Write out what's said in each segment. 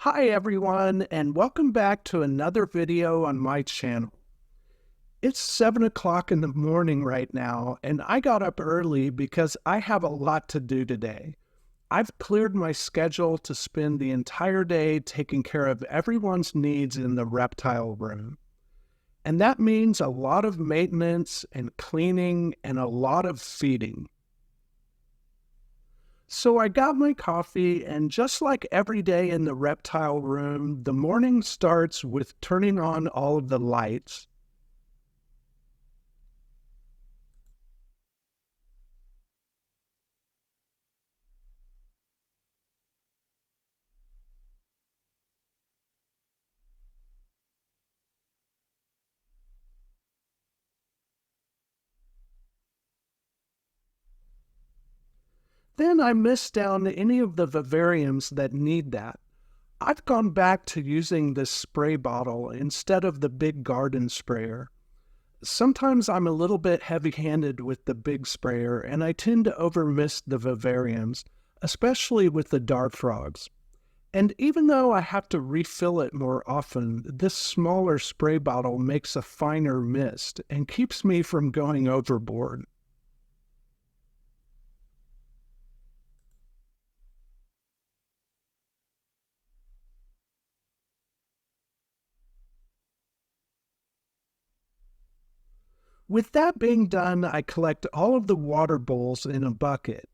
Hi everyone, and welcome back to another video on my channel. It's 7 o'clock in the morning right now, and I got up early because I have a lot to do today. I've cleared my schedule to spend the entire day taking care of everyone's needs in the reptile room. And that means a lot of maintenance and cleaning and a lot of feeding. So I got my coffee, and just like every day in the reptile room, the morning starts with turning on all of the lights. Then I mist down any of the vivariums that need that. I've gone back to using this spray bottle instead of the big garden sprayer. Sometimes I'm a little bit heavy-handed with the big sprayer, and I tend to overmist the vivariums, especially with the dart frogs. And even though I have to refill it more often, this smaller spray bottle makes a finer mist and keeps me from going overboard. With that being done, I collect all of the water bowls in a bucket.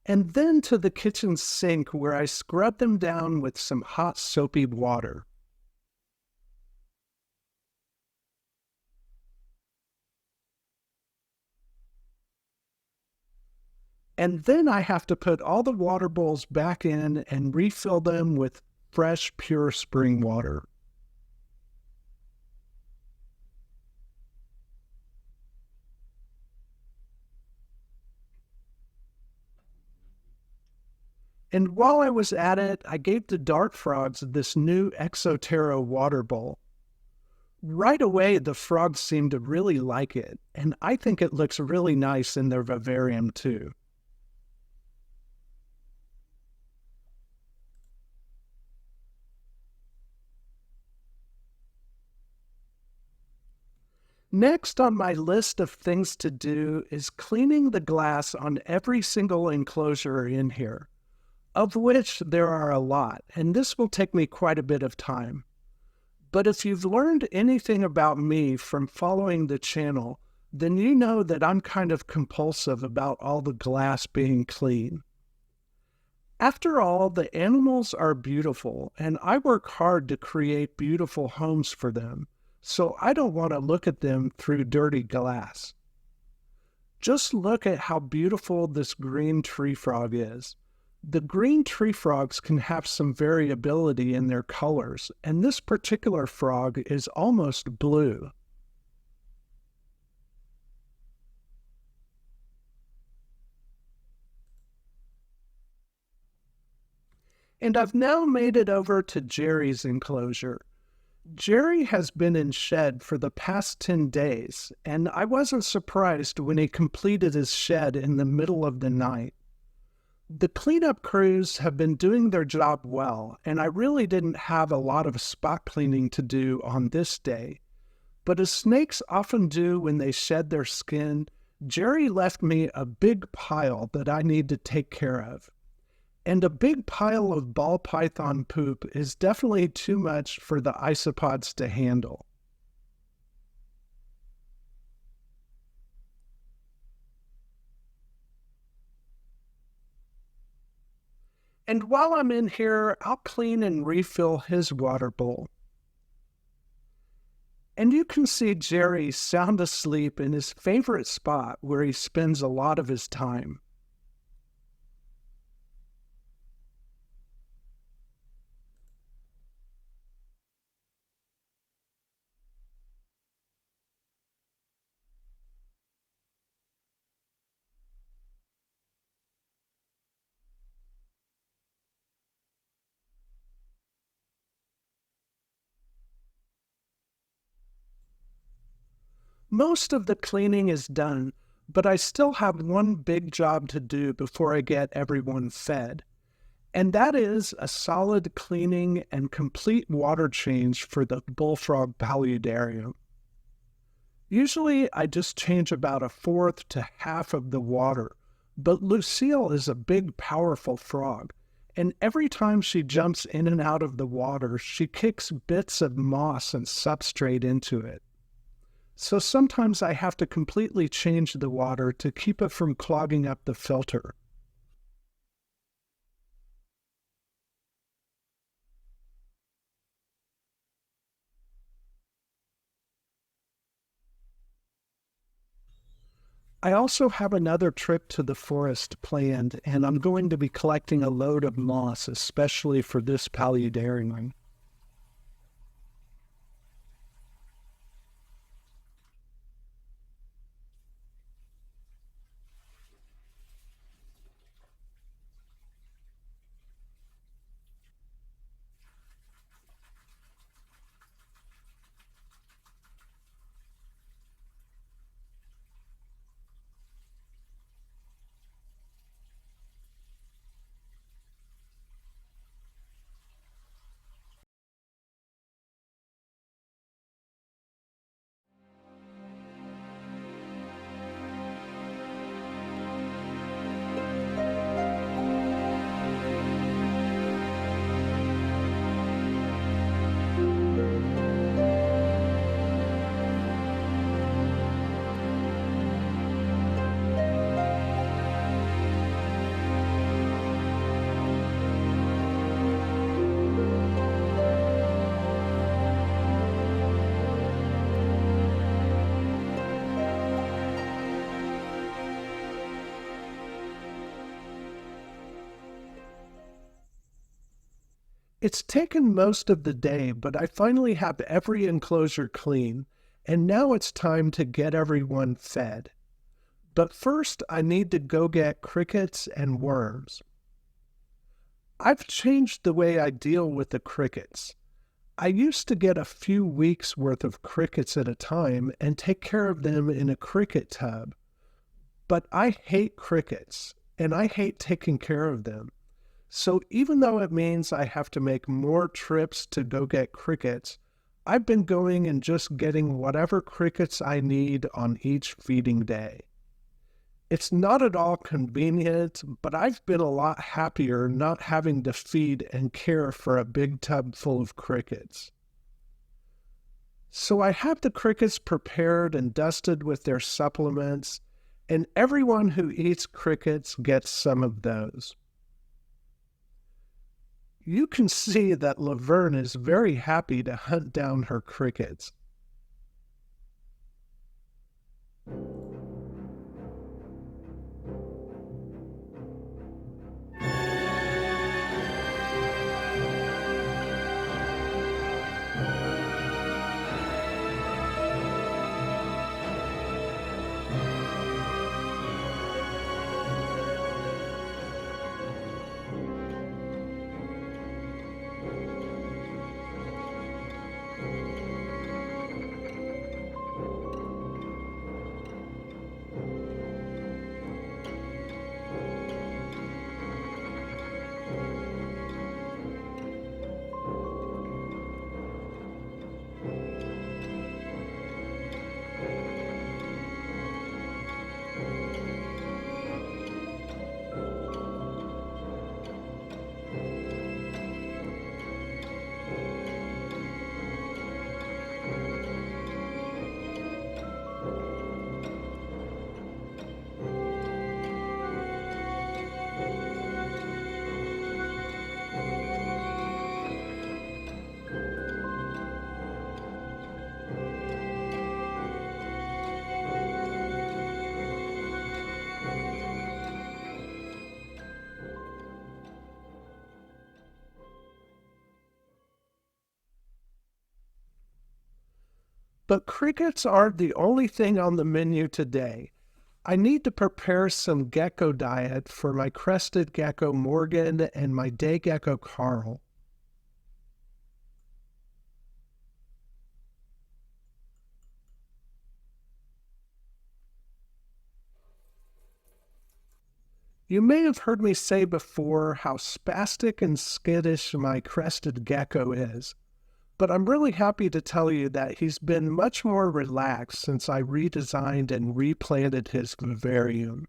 And then to the kitchen sink where I scrub them down with some hot soapy water. And then I have to put all the water bowls back in and refill them with fresh, pure spring water. And while I was at it, I gave the dart frogs this new Exoterra water bowl. Right away, the frogs seemed to really like it, and I think it looks really nice in their vivarium too. Next on my list of things to do is cleaning the glass on every single enclosure in here, of which there are a lot, and this will take me quite a bit of time. But if you've learned anything about me from following the channel, then you know that I'm kind of compulsive about all the glass being clean. After all, the animals are beautiful, and I work hard to create beautiful homes for them, so I don't want to look at them through dirty glass. Just look at how beautiful this green tree frog is. The green tree frogs can have some variability in their colors, and this particular frog is almost blue. And I've now made it over to Jerry's enclosure. Jerry has been in shed for the past 10 days, and I wasn't surprised when he completed his shed in the middle of the night. The cleanup crews have been doing their job well, and I really didn't have a lot of spot cleaning to do on this day. But as snakes often do when they shed their skin, Jerry left me a big pile that I need to take care of. And a big pile of ball python poop is definitely too much for the isopods to handle. And while I'm in here, I'll clean and refill his water bowl. And you can see Jerry sound asleep in his favorite spot where he spends a lot of his time. Most of the cleaning is done, but I still have one big job to do before I get everyone fed. And that is a solid cleaning and complete water change for the bullfrog paludarium. Usually I just change about a fourth to half of the water, but Lucille is a big, powerful frog, and every time she jumps in and out of the water, she kicks bits of moss and substrate into it. So sometimes I have to completely change the water to keep it from clogging up the filter. I also have another trip to the forest planned, and I'm going to be collecting a load of moss, especially for this paludarium. It's taken most of the day, but I finally have every enclosure clean, and now it's time to get everyone fed. But first, I need to go get crickets and worms. I've changed the way I deal with the crickets. I used to get a few weeks worth of crickets at a time and take care of them in a cricket tub. But I hate crickets, and I hate taking care of them. So even though it means I have to make more trips to go get crickets, I've been going and just getting whatever crickets I need on each feeding day. It's not at all convenient, but I've been a lot happier not having to feed and care for a big tub full of crickets. So I have the crickets prepared and dusted with their supplements, and everyone who eats crickets gets some of those. You can see that Laverne is very happy to hunt down her crickets. But crickets aren't the only thing on the menu today. I need to prepare some gecko diet for my crested gecko Morgan and my day gecko Carl. You may have heard me say before how spastic and skittish my crested gecko is, but I'm really happy to tell you that he's been much more relaxed since I redesigned and replanted his vivarium.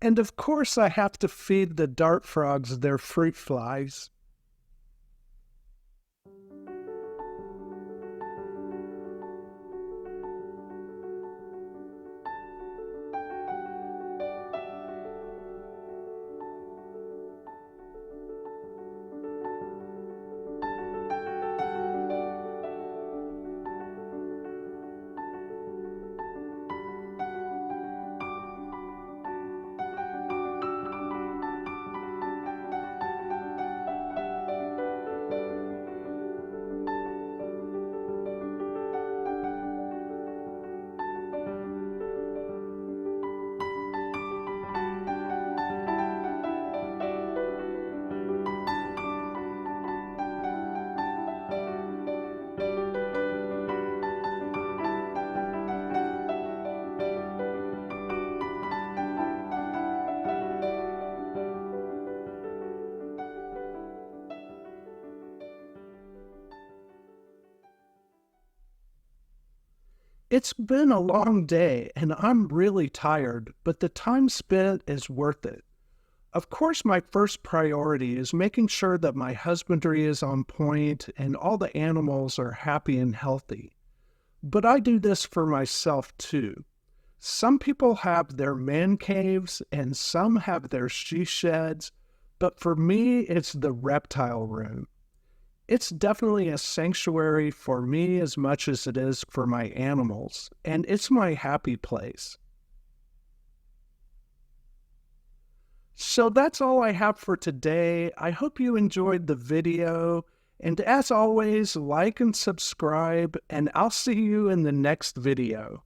And of course, I have to feed the dart frogs their fruit flies. It's been a long day and I'm really tired, but the time spent is worth it. Of course, my first priority is making sure that my husbandry is on point and all the animals are happy and healthy. But I do this for myself too. Some people have their man caves and some have their she sheds, but for me, it's the reptile room. It's definitely a sanctuary for me as much as it is for my animals, and it's my happy place. So that's all I have for today. I hope you enjoyed the video, and as always, like and subscribe, and I'll see you in the next video.